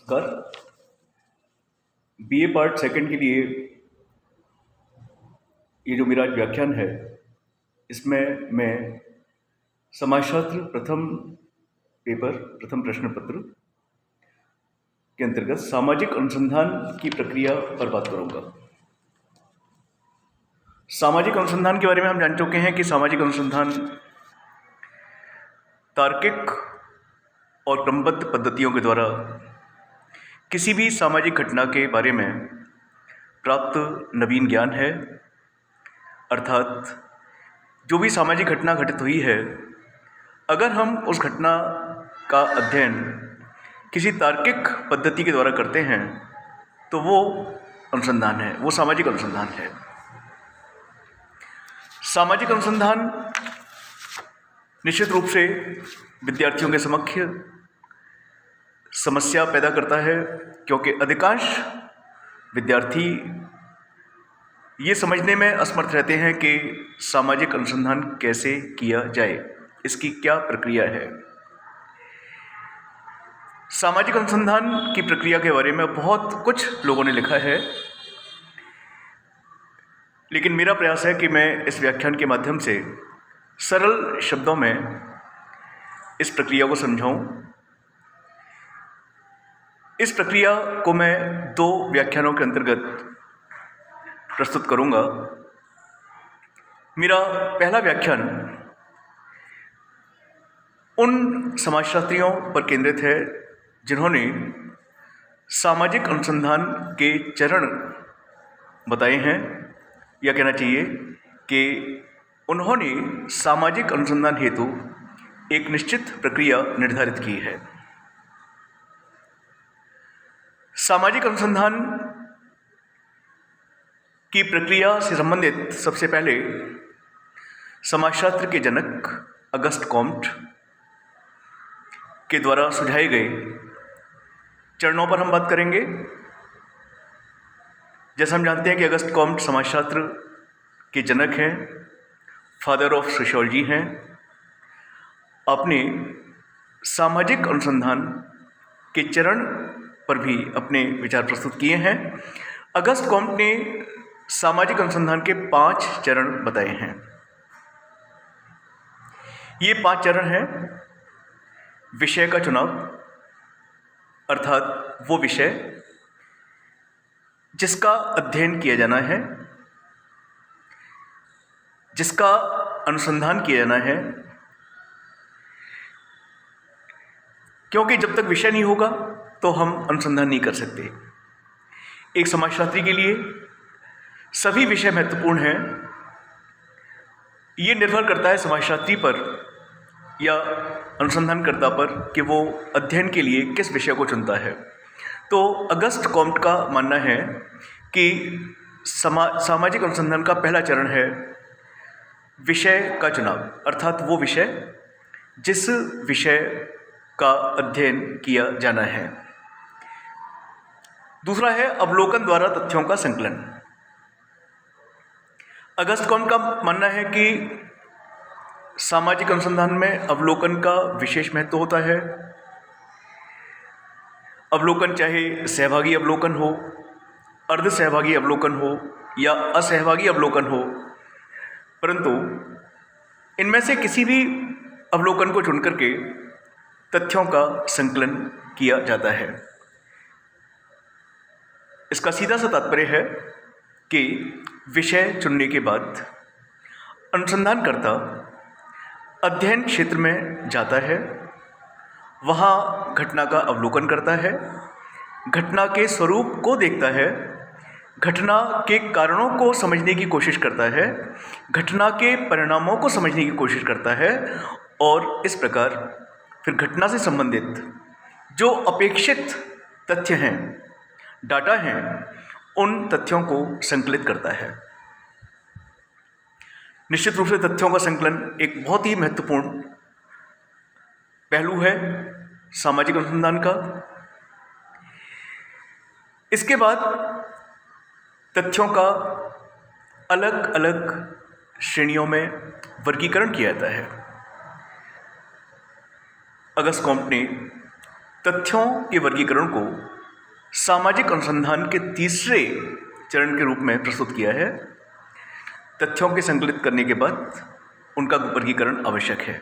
कर BA part second के लिए ये जो मेरा आज व्याख्यान है, इसमें मैं समाजशास्त्र प्रथम प्रश्न पत्र के अंतर्गत सामाजिक अनुसंधान की प्रक्रिया पर बात करूंगा। सामाजिक अनुसंधान के बारे में हम जान चुके हैं कि सामाजिक अनुसंधान तार्किक और क्रमबद्ध पद्धतियों के द्वारा किसी भी सामाजिक घटना के बारे में प्राप्त नवीन ज्ञान है। अर्थात जो भी सामाजिक घटना घटित हुई है, अगर हम उस घटना का अध्ययन किसी तार्किक पद्धति के द्वारा करते हैं तो वो अनुसंधान है, वो सामाजिक अनुसंधान है। सामाजिक अनुसंधान निश्चित रूप से विद्यार्थियों के समक्ष समस्या पैदा करता है, क्योंकि अधिकांश विद्यार्थी ये समझने में असमर्थ रहते हैं कि सामाजिक अनुसंधान कैसे किया जाए, इसकी क्या प्रक्रिया है। सामाजिक अनुसंधान की प्रक्रिया के बारे में बहुत कुछ लोगों ने लिखा है, लेकिन मेरा प्रयास है कि मैं इस व्याख्यान के माध्यम से सरल शब्दों में इस प्रक्रिया को समझाऊं। इस प्रक्रिया को मैं 2 व्याख्यानों के अंतर्गत प्रस्तुत करूंगा। मेरा पहला व्याख्यान उन समाजशास्त्रियों पर केंद्रित है जिन्होंने सामाजिक अनुसंधान के चरण बताए हैं, या कहना चाहिए कि उन्होंने सामाजिक अनुसंधान हेतु एक निश्चित प्रक्रिया निर्धारित की है। सामाजिक अनुसंधान की प्रक्रिया से संबंधित सबसे पहले समाजशास्त्र के जनक अगस्त कॉम्ट के द्वारा सुझाए गए चरणों पर हम बात करेंगे। जैसा हम जानते हैं कि अगस्त कॉम्ट समाजशास्त्र के जनक हैं, फादर ऑफ सोशियोलॉजी हैं। अपने सामाजिक अनुसंधान के चरण पर भी अपने विचार प्रस्तुत किए हैं। अगस्त कॉम्ट ने सामाजिक अनुसंधान के 5 चरण बताए हैं। ये 5 चरण हैं: विषय का चुनाव, अर्थात वो विषय जिसका अध्ययन किया जाना है, जिसका अनुसंधान किया जाना है, क्योंकि जब तक विषय नहीं होगा तो हम अनुसंधान नहीं कर सकते। एक समाजशास्त्री के लिए सभी विषय महत्वपूर्ण हैं। ये निर्भर करता है समाजशास्त्री पर या अनुसंधानकर्ता पर कि वो अध्ययन के लिए किस विषय को चुनता है। तो अगस्त कॉम्ट का मानना है कि सामाजिक अनुसंधान का पहला चरण है विषय का चुनाव, अर्थात वो विषय जिस विषय का अध्ययन किया जाना है। दूसरा है अवलोकन द्वारा तथ्यों का संकलन। अगस्त कॉम्ट का मानना है कि सामाजिक अनुसंधान में अवलोकन का विशेष महत्व होता है। अवलोकन चाहे सहभागी अवलोकन हो, अर्ध सहभागी अवलोकन हो या असहभागी अवलोकन हो, परंतु इनमें से किसी भी अवलोकन को चुनकर के तथ्यों का संकलन किया जाता है। इसका सीधा सा तात्पर्य है कि विषय चुनने के बाद अनुसंधानकर्ता अध्ययन क्षेत्र में जाता है, वहाँ घटना का अवलोकन करता है, घटना के स्वरूप को देखता है, घटना के कारणों को समझने की कोशिश करता है, घटना के परिणामों को समझने की कोशिश करता है, और इस प्रकार फिर घटना से संबंधित जो अपेक्षित तथ्य हैं, डाटा हैं, उन तथ्यों को संकलित करता है। निश्चित रूप से तथ्यों का संकलन एक बहुत ही महत्वपूर्ण पहलू है सामाजिक अनुसंधान का। इसके बाद तथ्यों का अलग अलग श्रेणियों में वर्गीकरण किया जाता है। अगस्त कॉम्ट ने तथ्यों के वर्गीकरण को सामाजिक अनुसंधान के तीसरे चरण के रूप में प्रस्तुत किया है। तथ्यों के संकलित करने के बाद उनका वर्गीकरण आवश्यक है।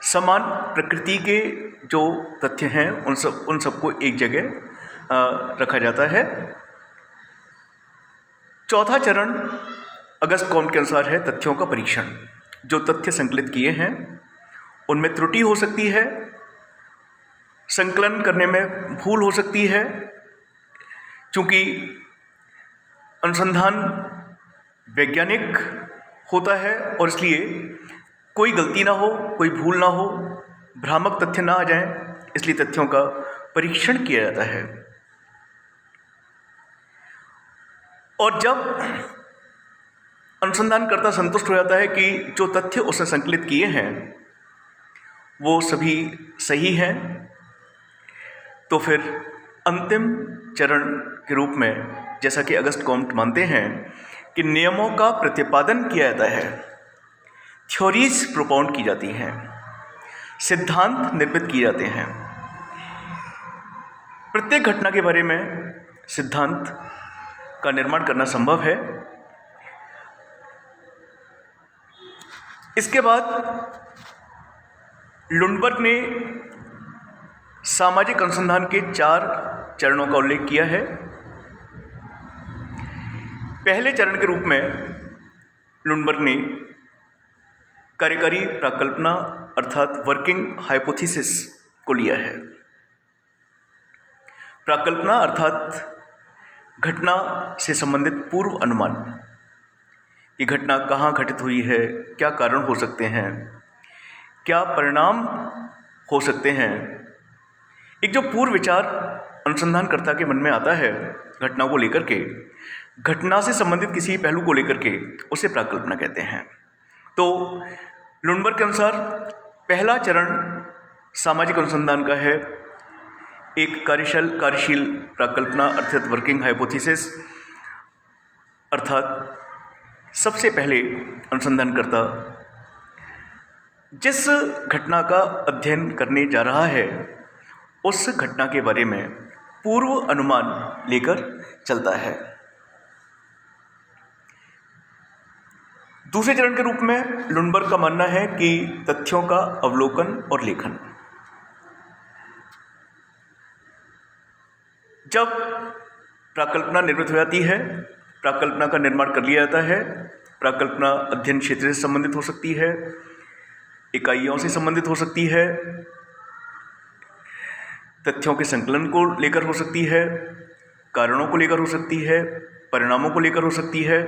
समान प्रकृति के जो तथ्य हैं उन सबको एक जगह रखा जाता है। चौथा चरण अगस्त कॉम्ट के अनुसार है तथ्यों का परीक्षण। जो तथ्य संकलित किए हैं उनमें त्रुटि हो सकती है, संकलन करने में भूल हो सकती है। चूँकि अनुसंधान वैज्ञानिक होता है और इसलिए कोई गलती ना हो, कोई भूल ना हो, भ्रामक तथ्य ना आ जाएं, इसलिए तथ्यों का परीक्षण किया जाता है। और जब अनुसंधानकर्ता संतुष्ट हो जाता है कि जो तथ्य उसने संकलित किए हैं वो सभी सही हैं, तो फिर अंतिम चरण के रूप में, जैसा कि अगस्त कॉम्ट मानते हैं कि नियमों का प्रतिपादन किया जाता है, थ्योरीज प्रोपाउंड की जाती हैं, सिद्धांत निर्मित किए जाते हैं। प्रत्येक घटना के बारे में सिद्धांत का निर्माण करना संभव है। इसके बाद लुंडबर्ग ने सामाजिक अनुसंधान के 4 चरणों का उल्लेख किया है। पहले चरण के रूप में लुंडबर्ग ने कार्यकारी प्राकल्पना अर्थात वर्किंग हाइपोथेसिस को लिया है। प्राकल्पना अर्थात घटना से संबंधित पूर्व अनुमान, कि घटना कहाँ घटित हुई है, क्या कारण हो सकते हैं, क्या परिणाम हो सकते हैं। एक जो पूर्व विचार अनुसंधानकर्ता के मन में आता है घटना को लेकर के, घटना से संबंधित किसी पहलू को लेकर के, उसे प्राकल्पना कहते हैं। तो लुंडबर्ग के अनुसार पहला चरण सामाजिक अनुसंधान का है, एक कार्यशील प्राकल्पना अर्थात वर्किंग हाइपोथेसिस, अर्थात सबसे पहले अनुसंधानकर्ता जिस घटना का अध्ययन करने जा रहा है उस घटना के बारे में पूर्व अनुमान लेकर चलता है। दूसरे चरण के रूप में लुंडबर्ग का मानना है कि तथ्यों का अवलोकन और लेखन। जब प्राकल्पना निर्मित हो जाती है, प्राकल्पना का निर्माण कर लिया जाता है। प्राकल्पना अध्ययन क्षेत्र से संबंधित हो सकती है, इकाइयों से संबंधित हो सकती है, तथ्यों के संकलन को लेकर हो सकती है, कारणों को लेकर हो सकती है, परिणामों को लेकर हो सकती है।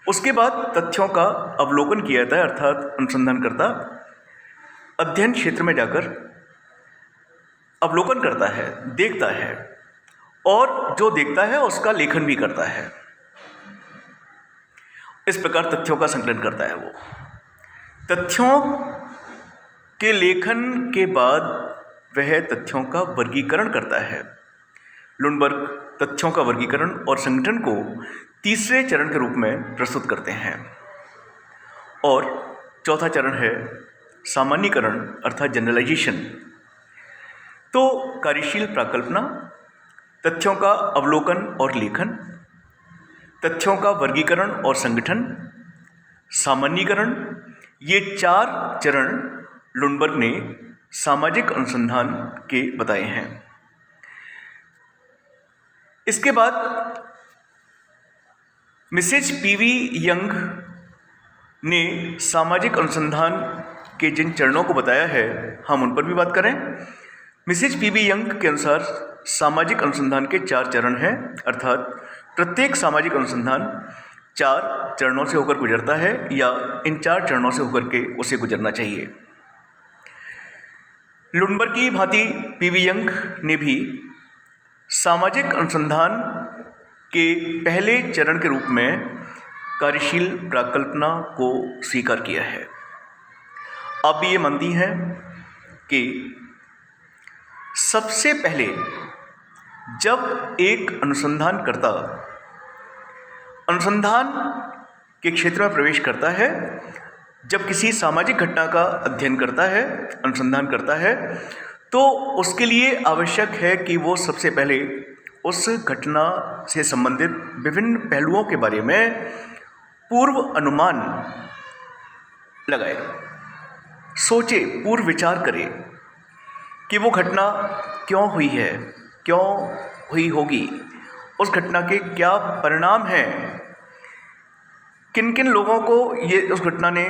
उसके बाद तथ्यों का अवलोकन किया जाता है, अर्थात अनुसंधानकर्ता अध्ययन क्षेत्र में जाकर अवलोकन करता है, देखता है, और जो देखता है उसका लेखन भी करता है। इस प्रकार तथ्यों का संकलन करता है वो। तथ्यों के लेखन के बाद वह तथ्यों का वर्गीकरण करता है। लुंडबर्ग तथ्यों का वर्गीकरण और संगठन को तीसरे चरण के रूप में प्रस्तुत करते हैं। और चौथा चरण है सामान्यीकरण अर्थात जनरलाइजेशन। तो कार्यशील प्राकल्पना, तथ्यों का अवलोकन और लेखन, तथ्यों का वर्गीकरण और संगठन, सामान्यीकरण, ये 4 चरण लुंडबर्ग ने सामाजिक अनुसंधान के बताए हैं। इसके बाद मिसेज पीवी यंग ने सामाजिक अनुसंधान के जिन चरणों को बताया है हम उन पर भी बात करें। मिसेज पीवी यंग के अनुसार सामाजिक अनुसंधान के 4 चरण हैं, अर्थात प्रत्येक सामाजिक अनुसंधान 4 चरणों से होकर गुजरता है या इन 4 चरणों से होकर के उसे गुजरना चाहिए। लुंडबर्ग की भांति पीवी यंग ने भी सामाजिक अनुसंधान के पहले चरण के रूप में कार्यशील प्राकल्पना को स्वीकार किया है। आप भी ये मानती हैं कि सबसे पहले जब एक अनुसंधानकर्ता अनुसंधान के क्षेत्र में प्रवेश करता है, जब किसी सामाजिक घटना का अध्ययन करता है, अनुसंधान करता है, तो उसके लिए आवश्यक है कि वो सबसे पहले उस घटना से संबंधित विभिन्न पहलुओं के बारे में पूर्व अनुमान लगाए, सोचे, पूर्व विचार करे कि वो घटना क्यों हुई है, क्यों हुई होगी, उस घटना के क्या परिणाम हैं, किन किन लोगों को ये उस घटना ने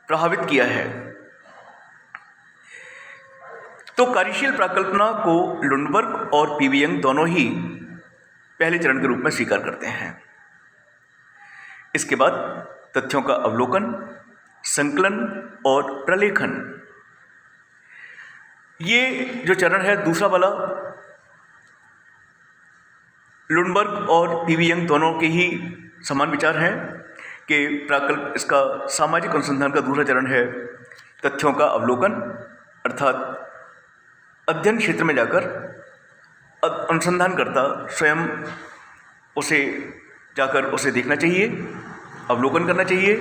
प्रभावित किया है। तो कार्यशील प्राकल्पना को लुंडबर्ग और पीवी यंग दोनों ही पहले चरण के रूप में स्वीकार करते हैं। इसके बाद तथ्यों का अवलोकन, संकलन और प्रलेखन, ये जो चरण है दूसरा वाला, लुंडबर्ग और पीवी यंग दोनों के ही समान विचार हैं कि इसका सामाजिक अनुसंधान का दूसरा चरण है तथ्यों का अवलोकन, अर्थात अध्ययन क्षेत्र में जाकर अनुसंधानकर्ता स्वयं उसे देखना चाहिए, अवलोकन करना चाहिए,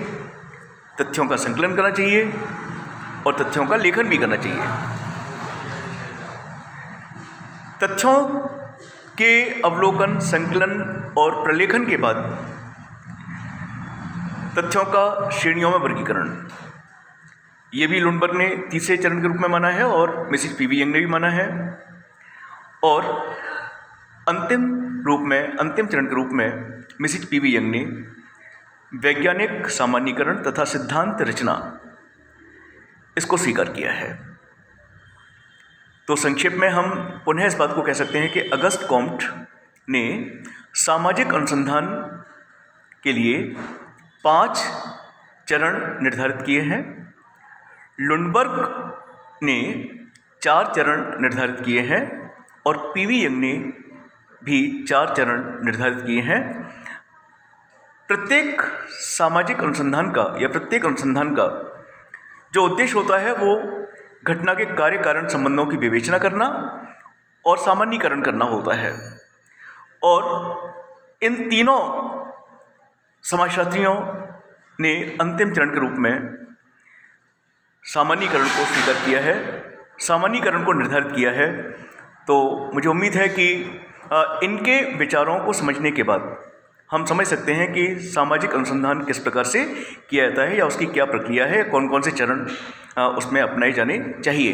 तथ्यों का संकलन करना चाहिए और तथ्यों का लेखन भी करना चाहिए। तथ्यों के अवलोकन, संकलन और प्रलेखन के बाद तथ्यों का श्रेणियों में वर्गीकरण, ये भी लुंडबर्ग ने तीसरे चरण के रूप में माना है और मिसेस पीवी यंग ने भी माना है। और अंतिम चरण के रूप में मिसेस पीवी यंग ने वैज्ञानिक सामान्यीकरण तथा सिद्धांत रचना, इसको स्वीकार किया है। तो संक्षेप में हम पुनः इस बात को कह सकते हैं कि अगस्त कॉम्ट ने सामाजिक अनुसंधान के लिए 5 चरण निर्धारित किए हैं, लुंडबर्ग ने 4 चरण निर्धारित किए हैं और पीवी यंग ने भी 4 चरण निर्धारित किए हैं। प्रत्येक सामाजिक अनुसंधान का या प्रत्येक अनुसंधान का जो उद्देश्य होता है वो घटना के कार्य कारण संबंधों की विवेचना करना और सामान्यीकरण करना होता है। और इन तीनों समाजशास्त्रियों ने अंतिम चरण के रूप में सामान्यीकरण को स्वीकार किया है, सामान्यीकरण को निर्धारित किया है। तो मुझे उम्मीद है कि इनके विचारों को समझने के बाद हम समझ सकते हैं कि सामाजिक अनुसंधान किस प्रकार से किया जाता है या उसकी क्या प्रक्रिया है, कौन कौन से चरण उसमें अपनाए जाने चाहिए।